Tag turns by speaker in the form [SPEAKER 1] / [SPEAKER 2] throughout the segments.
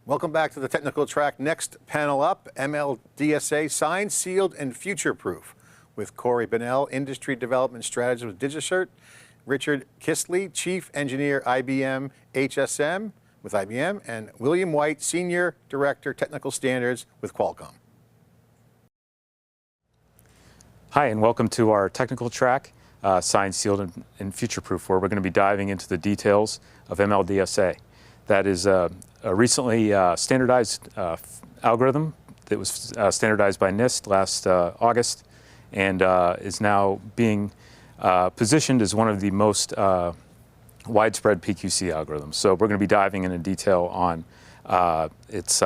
[SPEAKER 1] Welcome back to the technical track. Next panel up, ML-DSA, signed, sealed, and future-proof, with Corey Bonnell, Industry Development Strategist with DigiCert, Richard Kisley, Chief Engineer, IBM HSM with IBM, and William Whyte, Senior Director, Technical Standards with Qualcomm.
[SPEAKER 2] Hi, and welcome to our technical track, signed, sealed, and future-proof, where we're going to be diving into the details of ML-DSA. That is a recently standardized algorithm that was standardized by NIST last August, and is now being positioned as one of the most widespread PQC algorithms. So we're going to be diving into detail on its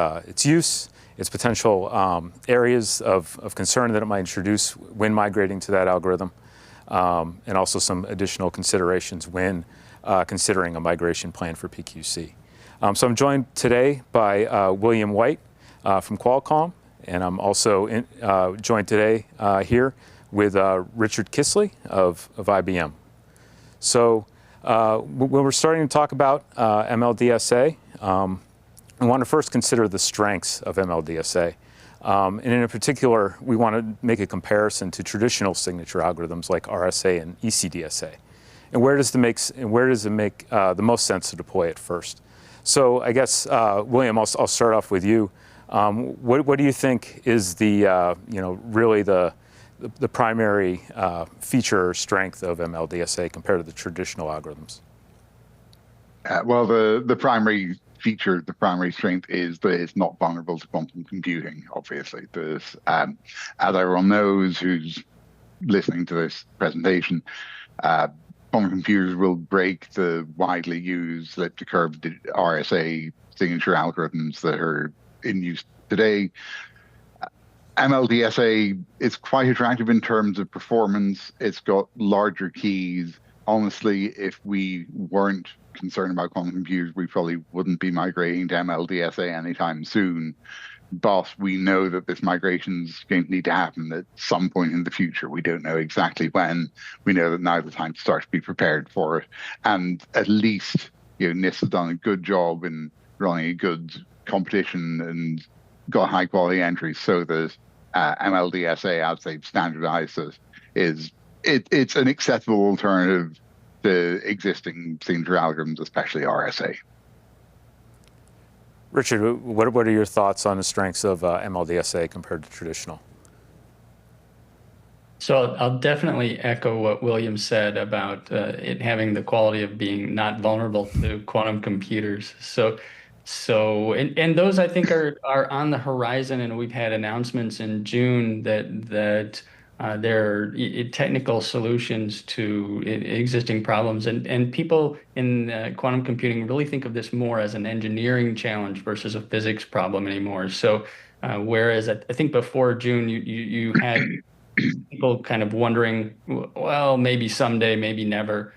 [SPEAKER 2] use, its potential areas of concern that it might introduce when migrating to that algorithm, and also some additional considerations when considering a migration plan for PQC. So I'm joined today by William Whyte from Qualcomm, and I'm also joined today here with Richard Kisley of IBM. So when we're starting to talk about ML-DSA, we want to first consider the strengths of ML-DSA. And in particular, we want to make a comparison to traditional signature algorithms like RSA and ECDSA. And where does it make the most sense to deploy it first? So I guess, William, I'll start off with you. What do you think is the, really the primary feature or strength of ML-DSA compared to the traditional algorithms?
[SPEAKER 3] Well, the primary feature, the primary strength is that it's not vulnerable to quantum computing, obviously. There's, as everyone knows who's listening to this presentation, quantum computers will break the widely used elliptic-curved RSA signature algorithms that are in use today. ML-DSA is quite attractive in terms of performance. It's got larger keys. Honestly, if we weren't concerned about quantum computers, we probably wouldn't be migrating to ML-DSA anytime soon. But we know that this migration is going to need to happen at some point in the future. We don't know exactly when. We know that now's the time to start to be prepared for it. And at least, NIST has done a good job in running a good competition and got high quality entries, so that ML-DSA, as they've standardized it, it's an acceptable alternative to existing signature algorithms, especially RSA.
[SPEAKER 2] Richard, what are your thoughts on the strengths of ML-DSA compared to traditional?
[SPEAKER 4] So I'll definitely echo what William said about it having the quality of being not vulnerable to quantum computers. And those, I think, are on the horizon, and we've had announcements in June that there are technical solutions to existing problems, and people in quantum computing really think of this more as an engineering challenge versus a physics problem anymore. So whereas I think before June, you had people kind of wondering, well, maybe someday, maybe never.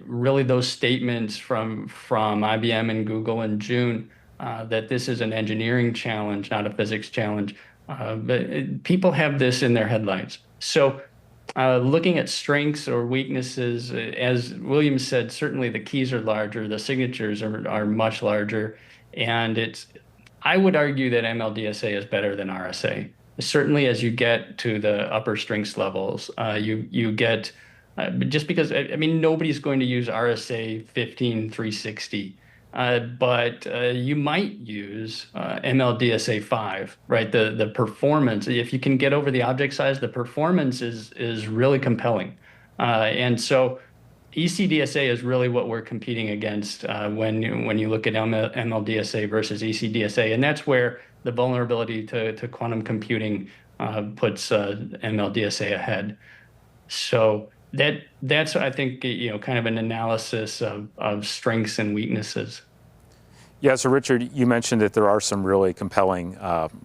[SPEAKER 4] Really, those statements from IBM and Google in June that this is an engineering challenge, not a physics challenge. But people have this in their headlights. So looking at strengths or weaknesses, as William said, certainly the keys are larger, the signatures are much larger, and I would argue that ML-DSA is better than RSA. Certainly as you get to the upper strengths levels, you get, just because, I mean, nobody's going to use RSA 15360. But you might use ML-DSA 5, right? The performance, if you can get over the object size, the performance is really compelling. And so ECDSA is really what we're competing against when you look at ML-DSA versus ECDSA. And that's where the vulnerability to quantum computing puts ML-DSA ahead. So that's, I think, kind of an analysis of strengths and weaknesses.
[SPEAKER 2] Yeah, so Richard, you mentioned that there are some really compelling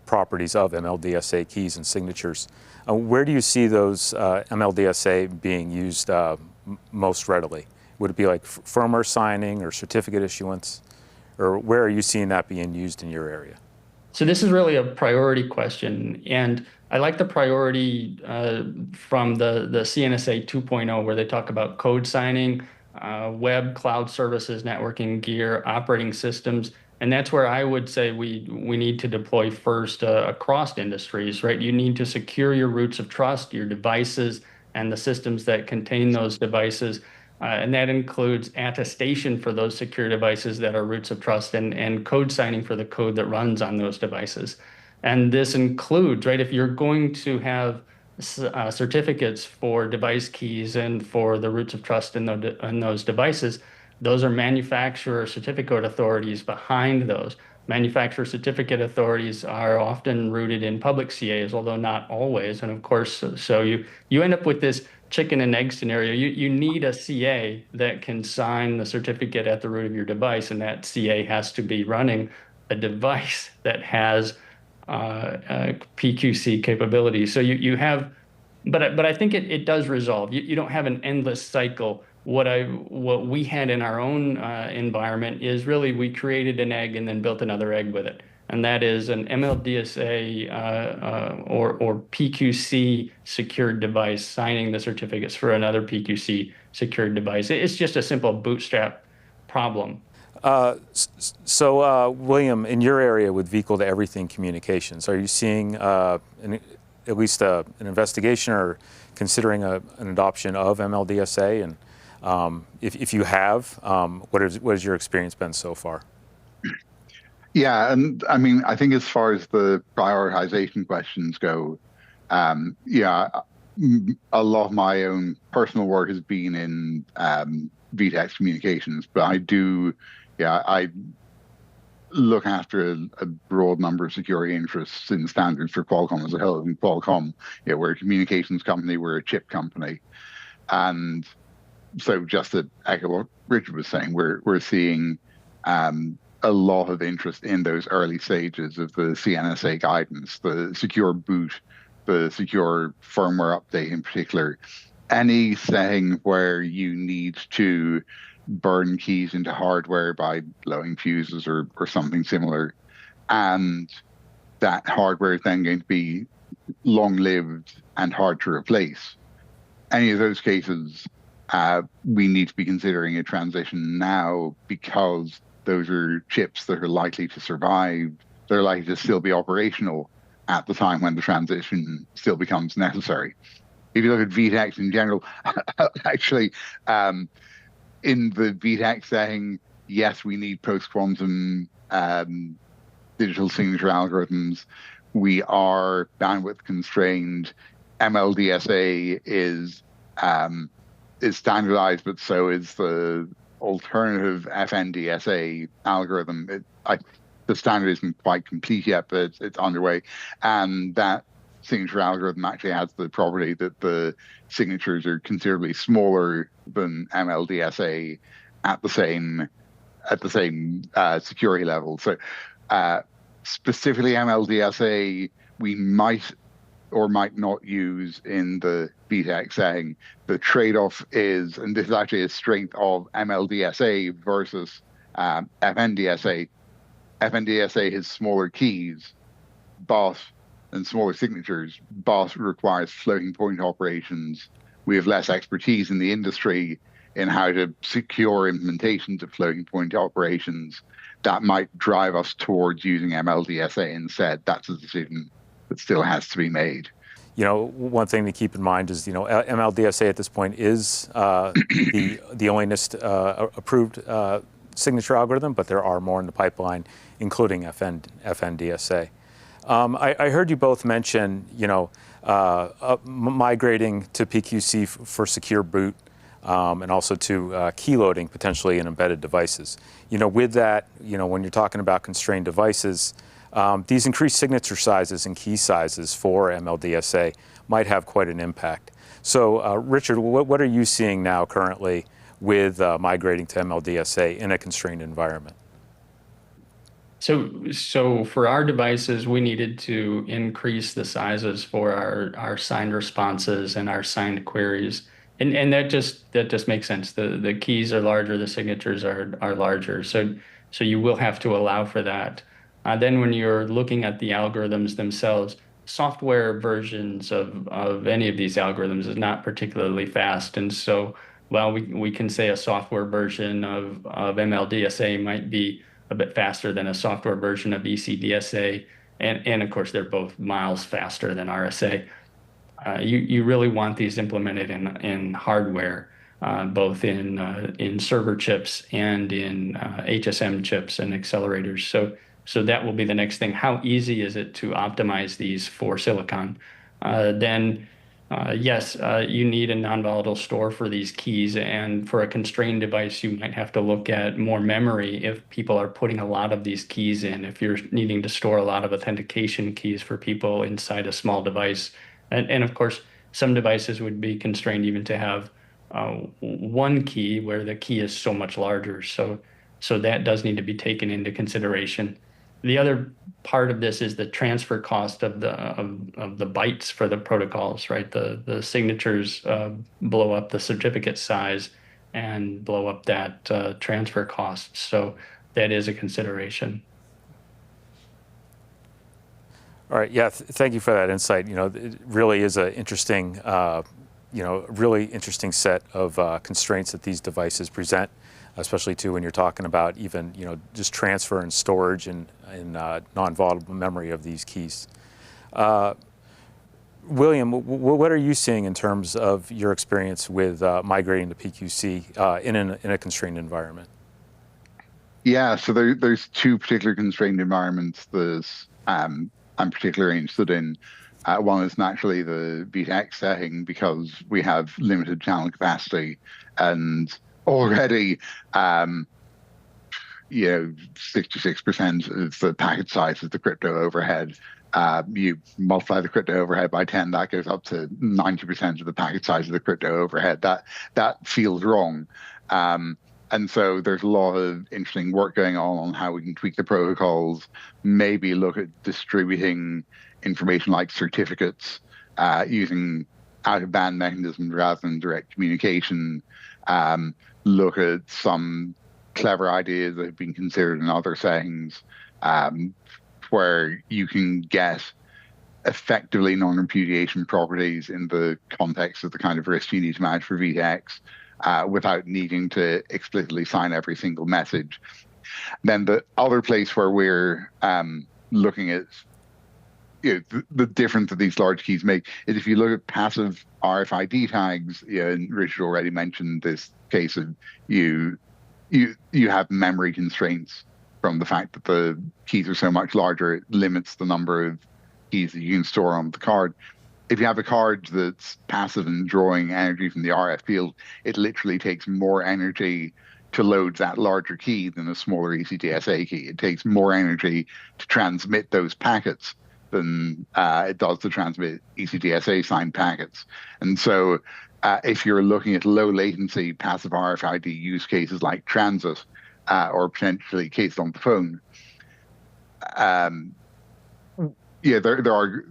[SPEAKER 2] properties of ML-DSA keys and signatures. Where do you see those ML-DSA being used most readily? Would it be like firmware signing or certificate issuance? Or where are you seeing that being used in your area?
[SPEAKER 4] So this is really a priority question, and I like the priority from the CNSA 2.0, where they talk about code signing, web, cloud services, networking gear, operating systems. And that's where I would say we need to deploy first across industries, right? You need to secure your roots of trust, your devices, and the systems that contain those devices. And that includes attestation for those secure devices that are roots of trust and code signing for the code that runs on those devices. And this includes, right, if you're going to have certificates for device keys and for the roots of trust in those devices, those are manufacturer certificate authorities behind those. Manufacturer certificate authorities are often rooted in public CAs, although not always. And of course, so you end up with this chicken and egg scenario. You need a CA that can sign the certificate at the root of your device, and that CA has to be running a device that has PQC capabilities. So you have, but I think it does resolve. You don't have an endless cycle. What we had in our own environment is really we created an egg and then built another egg with it. And that is an ML-DSA or PQC secured device signing the certificates for another PQC secured device. It's just a simple bootstrap problem.
[SPEAKER 2] William, in your area with vehicle-to-everything communications, are you seeing at least an investigation or considering an adoption of ML-DSA? And if you have, what has your experience been so far?
[SPEAKER 3] Yeah, and I mean, I think as far as the prioritization questions go, yeah, a lot of my own personal work has been in VTEX communications, but I look after a broad number of security interests in standards for Qualcomm as a whole. And Qualcomm, we're a communications company, we're a chip company, and so just to echo what Richard was saying, we're seeing a lot of interest in those early stages of the CNSA guidance, the secure boot, the secure firmware update in particular. Anything where you need to burn keys into hardware by blowing fuses or something similar, and that hardware is then going to be long-lived and hard to replace. Any of those cases, we need to be considering a transition now, because those are chips that are likely to survive. They're likely to still be operational at the time when the transition still becomes necessary. If you look at VTEX in general, actually, in the VTEX setting, yes, we need post-quantum digital signature algorithms. We are bandwidth constrained. ML-DSA is standardized, but so is the alternative FN-DSA algorithm. The standard isn't quite complete yet, but it's underway. And that signature algorithm actually has the property that the signatures are considerably smaller than ML-DSA at the same security level. So specifically ML-DSA, we might or might not use in the VTEX setting. The trade-off is, and this is actually a strength of ML-DSA versus FN-DSA. FN-DSA has smaller keys, and smaller signatures, but requires floating point operations. We have less expertise in the industry in how to secure implementations of floating point operations. That might drive us towards using ML-DSA instead. That's a decision that still has to be made.
[SPEAKER 2] One thing to keep in mind is, ML-DSA at this point is the only NIST approved signature algorithm, but there are more in the pipeline, including FN-DSA. I heard you both mention, migrating to PQC for secure boot, and also to key loading potentially in embedded devices. With that, when you're talking about constrained devices, these increased signature sizes and key sizes for ML-DSA might have quite an impact. So, Richard, what are you seeing now currently with migrating to ML-DSA in a constrained environment?
[SPEAKER 4] So for our devices, we needed to increase the sizes for our signed responses and our signed queries. And that just makes sense. The keys are larger, the signatures are larger. So you will have to allow for that. Then when you're looking at the algorithms themselves, software versions of any of these algorithms is not particularly fast. And so while we can say a software version of ML-DSA might be a bit faster than a software version of ECDSA. And of course, they're both miles faster than RSA. You really want these implemented in hardware, both in server chips and in HSM chips and accelerators. So that will be the next thing. How easy is it to optimize these for silicon? Yes, you need a non-volatile store for these keys, and for a constrained device, you might have to look at more memory if people are putting a lot of these keys in, if you're needing to store a lot of authentication keys for people inside a small device. And of course, some devices would be constrained even to have one key where the key is so much larger. So that does need to be taken into consideration. The other part of this is the transfer cost of the bytes for the protocols, right? The signatures blow up the certificate size and blow up that transfer cost. So that is a consideration.
[SPEAKER 2] All right. Yeah. Thank you for that insight. It really is an interesting, really interesting set of constraints that these devices present, especially too when you're talking about even, just transfer and storage and non-volatile memory of these keys. William, what are you seeing in terms of your experience with migrating to PQC in a constrained environment?
[SPEAKER 3] Yeah, so there's two particular constrained environments that I'm particularly interested in. One is naturally the VTX setting, because we have limited channel capacity, and already 66% of the packet size is the crypto overhead. You multiply the crypto overhead by 10, that goes up to 90% of the packet size of the crypto overhead. That feels wrong. And so there's a lot of interesting work going on how we can tweak the protocols, maybe look at distributing information like certificates using out-of-band mechanisms rather than direct communication, look at some clever ideas that have been considered in other settings where you can get effectively non-repudiation properties in the context of the kind of risk you need to manage for VTX. Without needing to explicitly sign every single message. Then the other place where we're looking at the difference that these large keys make is if you look at passive RFID tags, and Richard already mentioned this case of you have memory constraints from the fact that the keys are so much larger, it limits the number of keys that you can store on the card. If you have a card that's passive and drawing energy from the RF field, it literally takes more energy to load that larger key than a smaller ECDSA key. It takes more energy to transmit those packets than it does to transmit ECDSA signed packets. And so if you're looking at low latency passive RFID use cases like transit or potentially cases on the phone, there are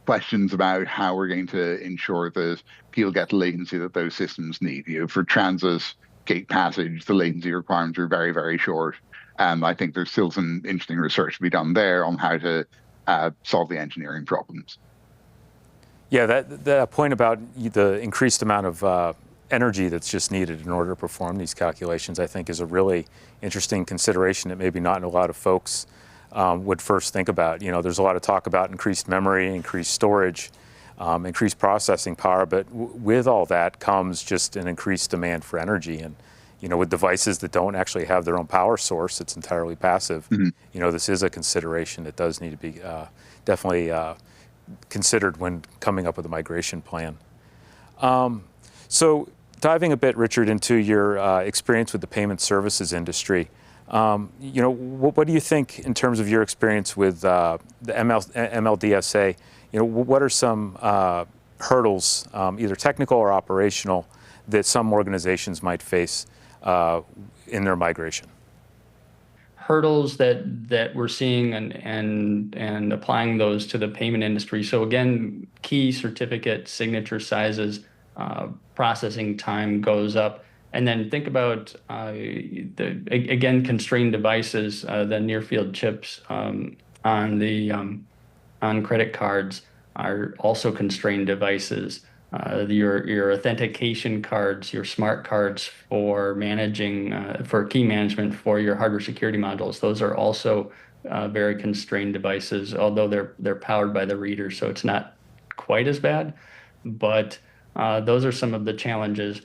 [SPEAKER 3] questions about how we're going to ensure that people get the latency that those systems need. For transit gate passage, the latency requirements are very, very short. I think there's still some interesting research to be done there on how to solve the engineering problems.
[SPEAKER 2] Yeah, that point about the increased amount of energy that's just needed in order to perform these calculations, I think is a really interesting consideration that maybe not a lot of folks would first think about. There's a lot of talk about increased memory, increased storage, increased processing power, but with all that comes just an increased demand for energy. And, with devices that don't actually have their own power source, it's entirely passive. Mm-hmm. This is a consideration that does need to be definitely considered when coming up with a migration plan. So diving a bit, Richard, into your experience with the payment services industry, what do you think in terms of your experience with the ML-DSA? What are some hurdles, either technical or operational, that some organizations might face in their migration?
[SPEAKER 4] Hurdles that we're seeing and applying those to the payment industry. So again, key certificate signature sizes, processing time goes up. And then think about, again, constrained devices, the near-field chips on credit cards are also constrained devices. your authentication cards, your smart cards for managing, for key management for your hardware security modules. Those are also very constrained devices, although they're powered by the reader, so it's not quite as bad. But those are some of the challenges.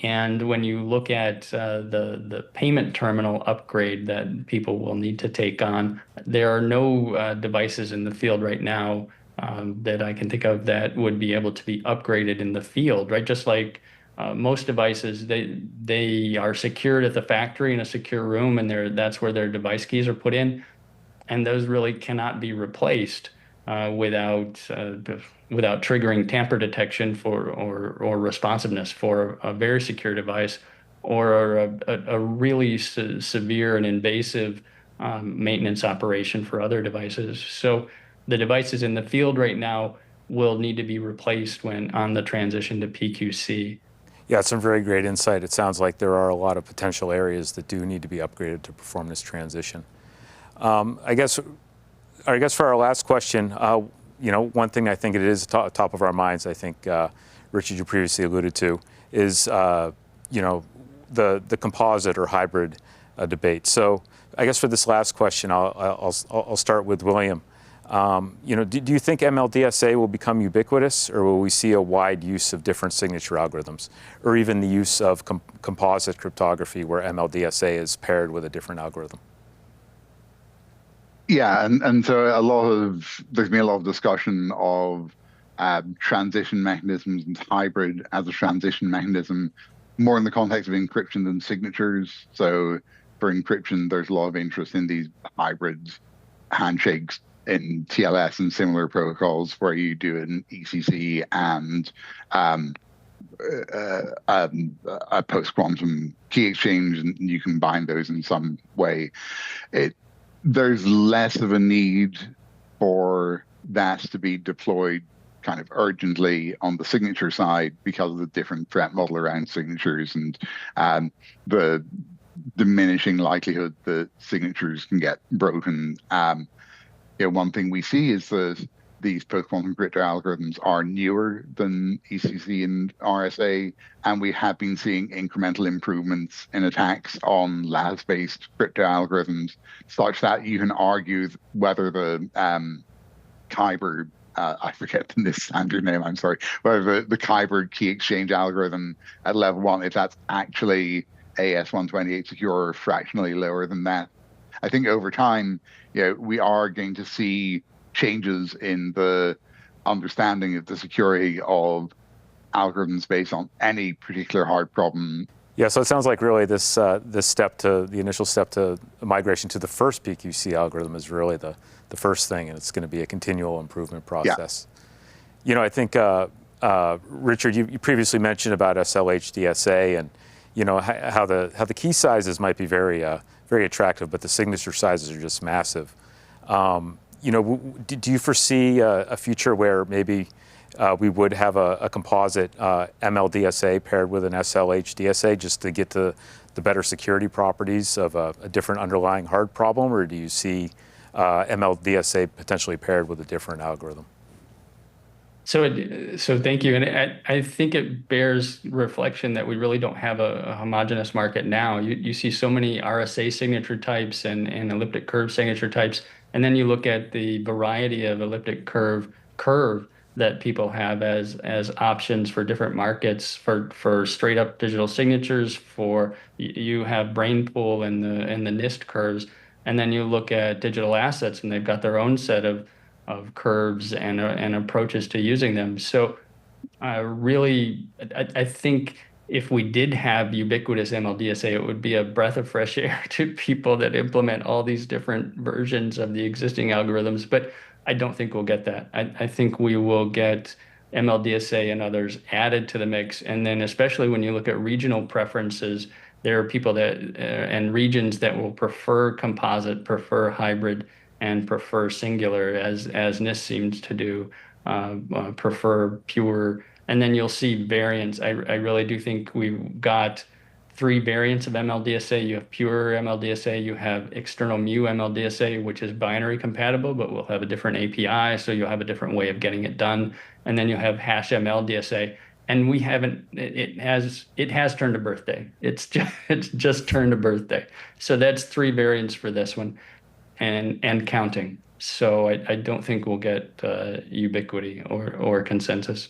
[SPEAKER 4] And when you look at the payment terminal upgrade that people will need to take on, there are no devices in the field right now that I can think of that would be able to be upgraded in the field, right? Just like most devices, they are secured at the factory in a secure room, and that's where their device keys are put in, and those really cannot be replaced without triggering tamper detection or responsiveness for a very secure device, or a really severe and invasive maintenance operation for other devices. So the devices in the field right now will need to be replaced when on the transition to PQC.
[SPEAKER 2] Yeah, some very great insight. It sounds like there are a lot of potential areas that do need to be upgraded to perform this transition. I guess for our last question, one thing I think it is top of our minds, I think, Richard, you previously alluded to, is, the composite or hybrid debate. So I guess for this last question, I'll start with William. Do you think ML-DSA will become ubiquitous, or will we see a wide use of different signature algorithms, or even the use of composite cryptography where ML-DSA is paired with a different algorithm?
[SPEAKER 3] Yeah, and so there's been a lot of discussion of transition mechanisms and hybrid as a transition mechanism, more in the context of encryption than signatures. So for encryption, there's a lot of interest in these hybrid handshakes in TLS and similar protocols where you do an ECC and a post-quantum key exchange, and you combine those in some way. There's less of a need for that to be deployed kind of urgently on the signature side because of the different threat model around signatures and the diminishing likelihood that signatures can get broken. One thing we see is that these post-quantum crypto algorithms are newer than ECC and RSA, and we have been seeing incremental improvements in attacks on LAS-based crypto algorithms, such that you can argue whether the Kyber, I forget the NIST standard name, I'm sorry, whether the Kyber key exchange algorithm at level 1, if that's actually AS128 secure or fractionally lower than that. I think over time, we are going to see changes in the understanding of the security of algorithms based on any particular hard problem.
[SPEAKER 2] Yeah, so it sounds like really this the initial step to migration to the first PQC algorithm is really the first thing, and it's going to be a continual improvement process. Yeah. I think, Richard, you previously mentioned about SLH-DSA and how the key sizes might be very attractive, but the signature sizes are just massive. Do you foresee a future where maybe we would have a composite ML-DSA paired with an SLH-DSA just to get the better security properties of a different underlying hard problem, or do you see ML-DSA potentially paired with a different algorithm?
[SPEAKER 4] So thank you. And I think it bears reflection that we really don't have a homogeneous market now. You see so many RSA signature types and elliptic curve signature types. And then you look at the variety of elliptic curve that people have as options for different markets, for straight up digital signatures, you have Brainpool and the NIST curves. And then you look at digital assets, and they've got their own set of curves and approaches to using them. So really, I think if we did have ubiquitous ML-DSA, it would be a breath of fresh air to people that implement all these different versions of the existing algorithms. But I don't think we'll get that. I think we will get ML-DSA and others added to the mix. And then especially when you look at regional preferences, there are people and regions that will prefer composite, prefer hybrid, and prefer singular, as NIST seems to do, prefer pure. And then you'll see variants. I really do think we've got three variants of ML-DSA. You have pure ML-DSA, you have external mu ML-DSA, which is binary compatible, but will have a different API, so you'll have a different way of getting it done. And then you'll have hash ML-DSA. And we haven't, it has turned a birthday. It's just turned a birthday. So that's three variants for this one and counting. So I don't think we'll get ubiquity or consensus.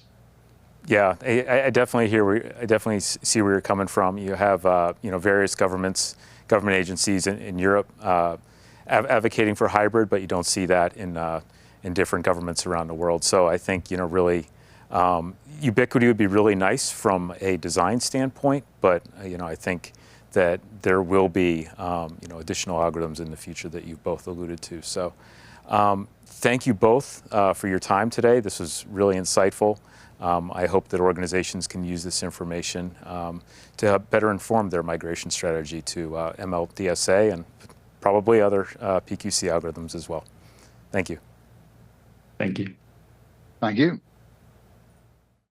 [SPEAKER 2] Yeah, I definitely I definitely see where you're coming from. You have various government agencies in Europe advocating for hybrid, but you don't see that in different governments around the world. So I think really ubiquity would be really nice from a design standpoint, but I think that there will be additional algorithms in the future that you've both alluded to. So thank you both for your time today. This was really insightful. I hope that organizations can use this information to better inform their migration strategy to ML-DSA and probably other PQC algorithms as well. Thank you.
[SPEAKER 4] Thank you.
[SPEAKER 3] Thank you.